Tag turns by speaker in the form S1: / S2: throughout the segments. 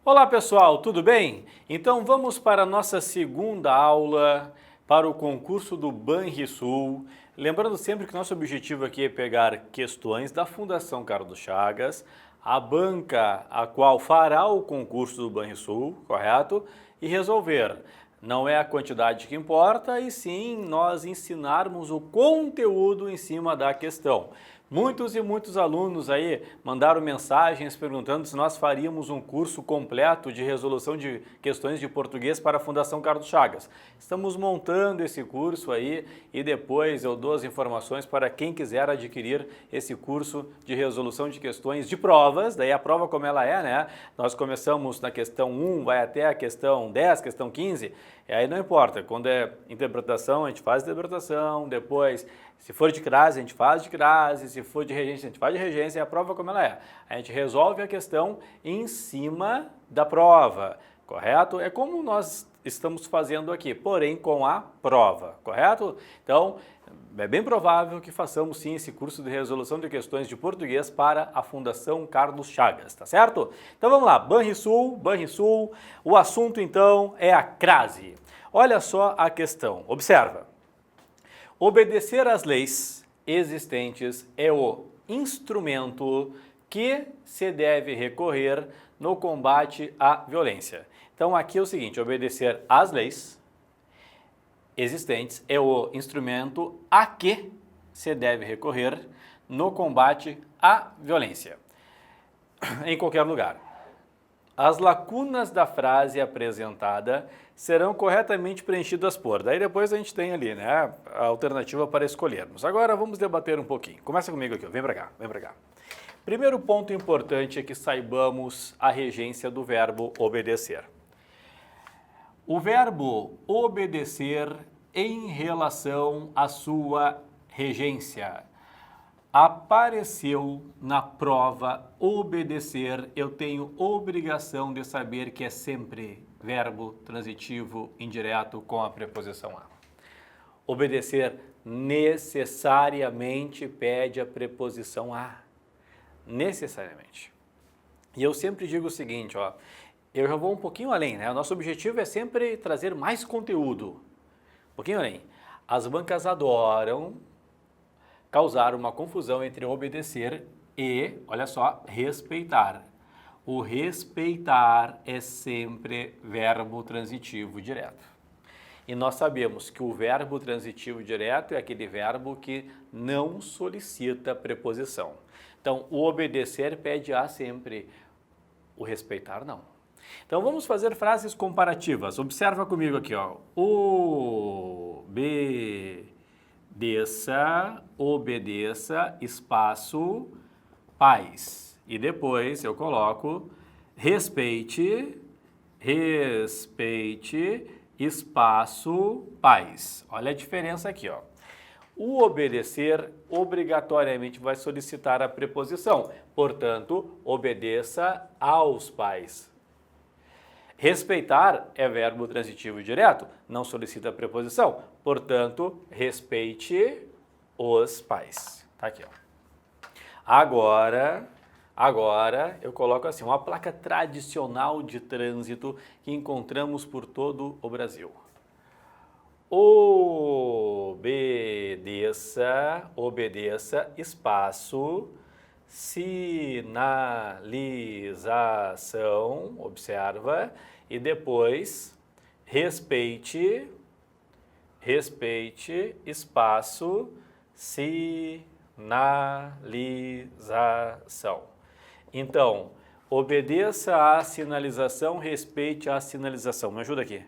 S1: Olá pessoal, tudo bem? Então vamos para a nossa segunda aula para o concurso do Banrisul. Lembrando sempre que nosso objetivo aqui é pegar questões da Fundação Carlos Chagas, a banca a qual fará o concurso do Banrisul, correto? E resolver. Não é a quantidade que importa, e sim nós ensinarmos o conteúdo em cima da questão. Muitos e muitos alunos aí mandaram mensagens perguntando se nós faríamos um curso completo de resolução de questões de português para a Fundação Carlos Chagas. Estamos montando esse curso aí e depois eu dou as informações para quem quiser adquirir esse curso de resolução de questões de provas. Daí a prova como ela é, né? Nós começamos na questão 1, vai até a questão 10, questão 15, e aí não importa, quando é interpretação a gente faz interpretação, depois se for de crase, a gente faz de crase, se for de regência, a gente faz de regência, e a prova como ela é. A gente resolve a questão em cima da prova, correto? É como nós estamos fazendo aqui, porém com a prova, correto? Então, é bem provável que façamos sim esse curso de resolução de questões de português para a Fundação Carlos Chagas, tá certo? Então vamos lá, Banrisul, o assunto então é a crase. Olha só a questão, observa. Obedecer às leis existentes é o instrumento que se deve recorrer no combate à violência. Então aqui é o seguinte, obedecer às leis existentes é o instrumento a que se deve recorrer no combate à violência, em qualquer lugar. As lacunas da frase apresentada serão corretamente preenchidas por. Daí depois a gente tem ali, né, a alternativa para escolhermos. Agora vamos debater um pouquinho. Começa comigo aqui, ó. Vem para cá, vem para cá. Primeiro ponto importante é que saibamos a regência do verbo obedecer. O verbo obedecer em relação à sua regência. Apareceu na prova obedecer, eu tenho obrigação de saber que é sempre verbo transitivo indireto com a preposição a. Obedecer necessariamente pede a preposição a. Necessariamente. E eu sempre digo o seguinte, ó, eu já vou um pouquinho além, né? O nosso objetivo é sempre trazer mais conteúdo. Um pouquinho além. As bancas adoram causar uma confusão entre obedecer e, olha só, respeitar. O respeitar é sempre verbo transitivo direto. E nós sabemos que o verbo transitivo direto é aquele verbo que não solicita preposição. Então, o obedecer pede a sempre, o respeitar não. Então, vamos fazer frases comparativas. Observa comigo aqui, ó. Obedeça, espaço, paz. E depois eu coloco respeite, espaço, paz. Olha a diferença aqui, ó. O obedecer obrigatoriamente vai solicitar a preposição, portanto, obedeça aos pais. Respeitar é verbo transitivo direto, não solicita a preposição, portanto, respeite os pais. Tá aqui, ó. Agora eu coloco assim, uma placa tradicional de trânsito que encontramos por todo o Brasil. Obedeça, espaço, sinalização, observa, e depois respeite, espaço, sinalização. Então, obedeça à sinalização, respeite a sinalização. Me ajuda aqui.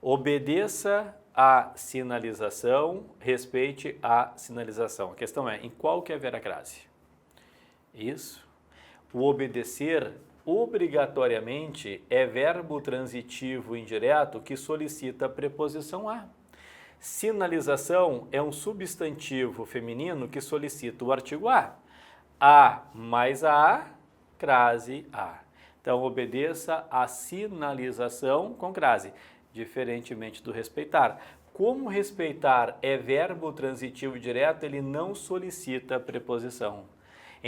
S1: Obedeça à sinalização, respeite a sinalização. A questão é, em qual que é a veracrase? Isso. O obedecer, obrigatoriamente, é verbo transitivo indireto que solicita a preposição a. Sinalização é um substantivo feminino que solicita o artigo a. A mais a, crase a. Então, obedeça à sinalização com crase, diferentemente do respeitar. Como respeitar é verbo transitivo direto, ele não solicita a preposição.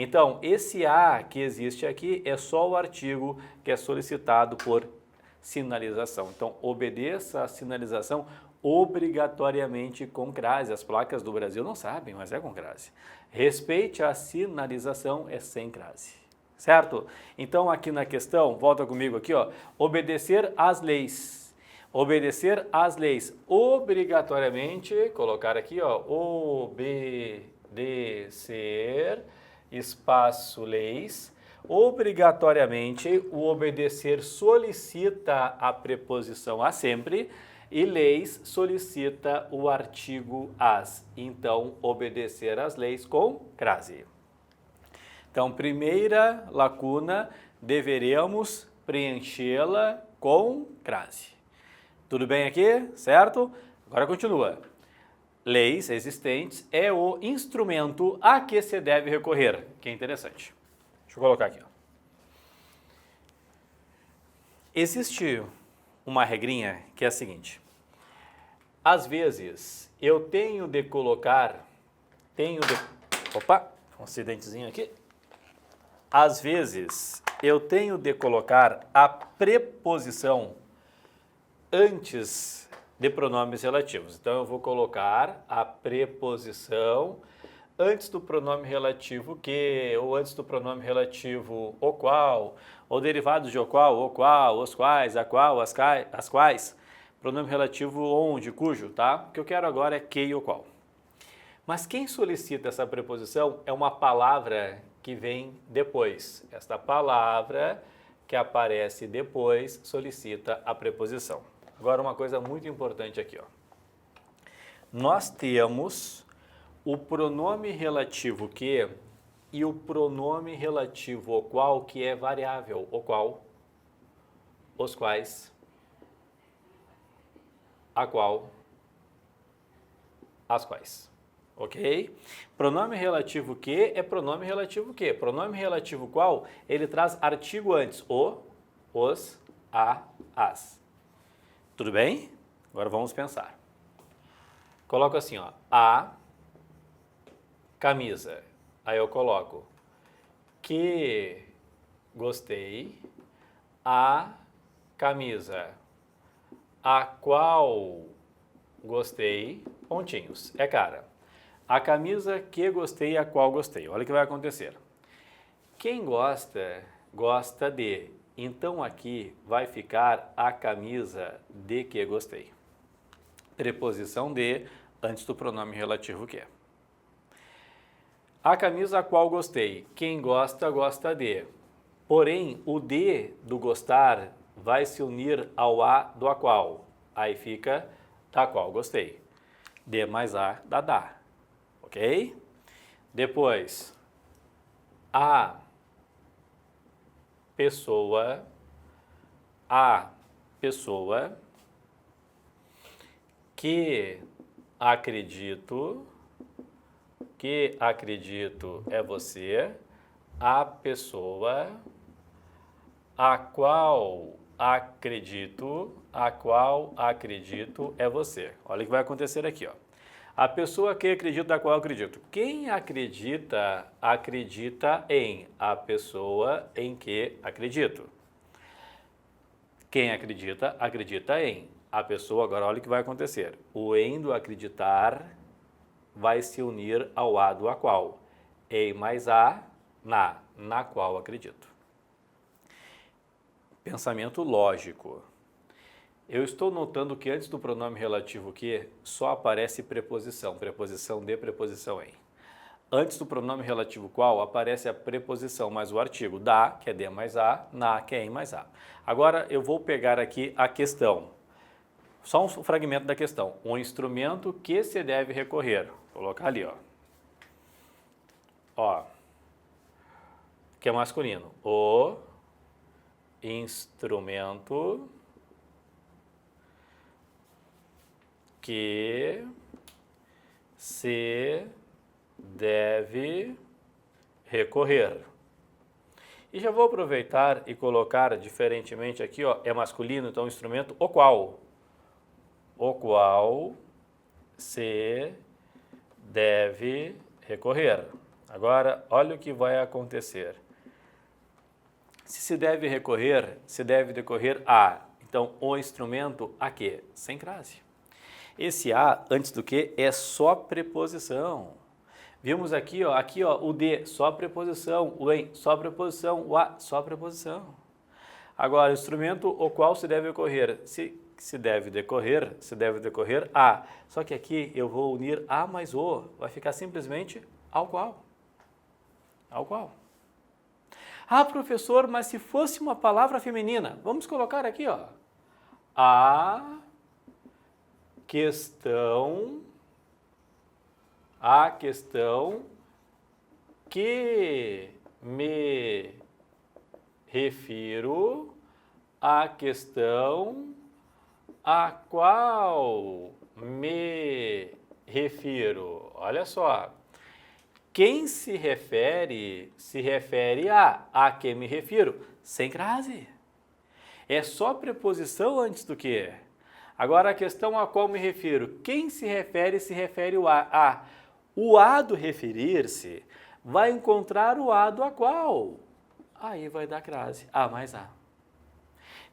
S1: Então, esse a que existe aqui é só o artigo que é solicitado por sinalização. Então, obedeça a sinalização obrigatoriamente com crase. As placas do Brasil não sabem, mas é com crase. Respeite a sinalização, é sem crase. Certo? Então, aqui na questão, volta comigo aqui, ó, obedecer às leis. Obedecer às leis. Obrigatoriamente, colocar aqui, ó, obedecer, espaço, leis. Obrigatoriamente, o obedecer solicita a preposição a sempre e leis solicita o artigo as. Então, obedecer às leis com crase. Então, primeira lacuna, deveremos preenchê-la com crase. Tudo bem aqui? Certo? Agora continua. Leis existentes é o instrumento a que se deve recorrer. Que é interessante. Deixa eu colocar aqui. Ó. Existe uma regrinha que é a seguinte. Às vezes, eu tenho de colocar... Opa, um acidentezinho aqui. Às vezes, eu tenho de colocar a preposição antes de pronomes relativos. Então, eu vou colocar a preposição antes do pronome relativo que, ou antes do pronome relativo o qual, ou derivados de o qual, os quais, a qual, as quais, pronome relativo onde, cujo, tá? O que eu quero agora é que e o qual. Mas quem solicita essa preposição é uma palavra que vem depois. Esta palavra que aparece depois solicita a preposição. Agora, uma coisa muito importante aqui, ó. Nós temos o pronome relativo que e o pronome relativo o qual, que é variável, o qual, os quais, a qual, as quais. Ok? Pronome relativo que é pronome relativo que. Pronome relativo qual, ele traz artigo antes. O, os, a, as. Tudo bem? Agora vamos pensar. Coloco assim, ó. A camisa. Aí eu coloco que gostei. A camisa. A qual gostei. Pontinhos. É cara. A camisa que gostei, a qual gostei. Olha o que vai acontecer. Quem gosta, gosta de. Então, aqui vai ficar a camisa de que gostei. Preposição de antes do pronome relativo que. A camisa a qual gostei. Quem gosta, gosta de. Porém, o de do gostar vai se unir ao a do a qual. Aí fica da qual gostei. De mais a da. Ok? Depois, a pessoa que acredito é você, a pessoa a qual acredito é você. Olha o que vai acontecer aqui, ó. A pessoa que acredita, da qual eu acredito. Quem acredita, acredita em. A pessoa em que acredito. Quem acredita, acredita em. A pessoa, agora olha o que vai acontecer. O em do acreditar vai se unir ao a do a qual. Em mais a, na qual acredito. Pensamento lógico. Eu estou notando que antes do pronome relativo que só aparece preposição de, preposição em. Antes do pronome relativo qual aparece a preposição mais o artigo da, que é de mais a, na, que é em mais a. Agora eu vou pegar aqui a questão. Só um fragmento da questão. O instrumento que se deve recorrer. Vou colocar ali, ó. Ó. Que é masculino. O instrumento que se deve recorrer. E já vou aproveitar e colocar diferentemente aqui, ó, é masculino, então o instrumento o qual se deve recorrer. Agora, olha o que vai acontecer. Se deve decorrer a. Então, o instrumento a quê? Sem crase. Esse a, antes do que, é só preposição. Vimos aqui, ó, o de, só preposição, o em, só preposição, o a, só preposição. Agora, o instrumento o qual se deve ocorrer, se deve decorrer a. Só que aqui eu vou unir a mais o, vai ficar simplesmente ao qual. Ao qual. Ah, professor, mas se fosse uma palavra feminina, vamos colocar aqui, ó. A questão que me refiro, a questão a qual me refiro. Olha só. Quem se refere a que me refiro, sem crase. É só preposição antes do que. Agora a questão a qual me refiro, quem se refere o a. O a do referir-se vai encontrar o a do a qual. Aí vai dar crase, a mais a.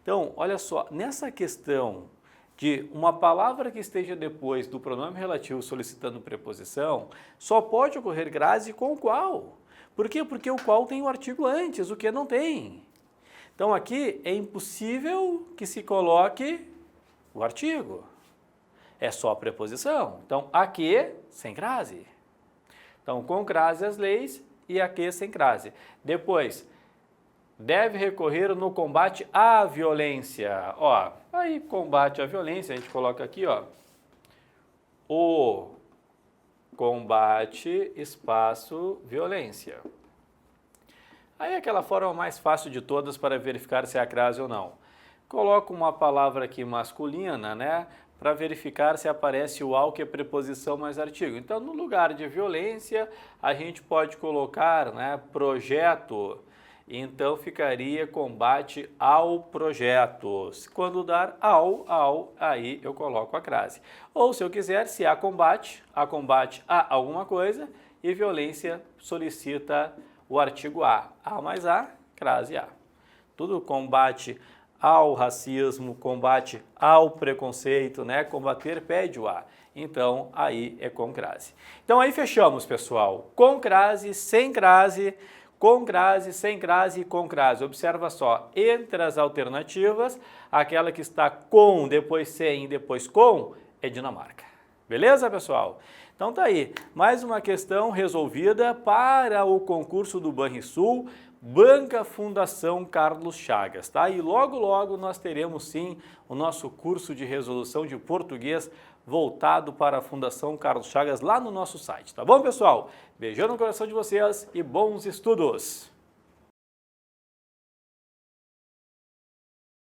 S1: Então, olha só, nessa questão de uma palavra que esteja depois do pronome relativo solicitando preposição, só pode ocorrer crase com o qual. Por quê? Porque o qual tem o artigo antes, o que não tem. Então aqui é impossível que se coloque o artigo. É só preposição. Então, a que sem crase. Então, com crase as leis e a que sem crase. Depois, deve recorrer no combate à violência. Ó, aí combate à violência, a gente coloca aqui, ó, o combate, espaço, violência. Aí é aquela forma mais fácil de todas para verificar se há crase ou não. Coloco uma palavra aqui masculina, né, para verificar se aparece o ao, que é preposição mais artigo. Então, no lugar de violência, a gente pode colocar, né, projeto. Então, ficaria combate ao projeto. Quando dar ao, aí eu coloco a crase. Ou, se eu quiser, se há combate a alguma coisa e violência solicita o artigo a. A mais a, crase a. Tudo combate ao racismo, combate ao preconceito, né? Combater pede o a. Então, aí é com crase. Então, aí fechamos, pessoal. Com crase, sem crase, com crase, sem crase e com crase. Observa só, entre as alternativas, aquela que está com, depois sem e depois com, é Dinamarca. Beleza, pessoal? Então tá aí, mais uma questão resolvida para o concurso do Banrisul, Banca Fundação Carlos Chagas, tá? E logo, logo nós teremos sim o nosso curso de resolução de português voltado para a Fundação Carlos Chagas lá no nosso site, tá bom, pessoal? Beijão no coração de vocês e bons estudos!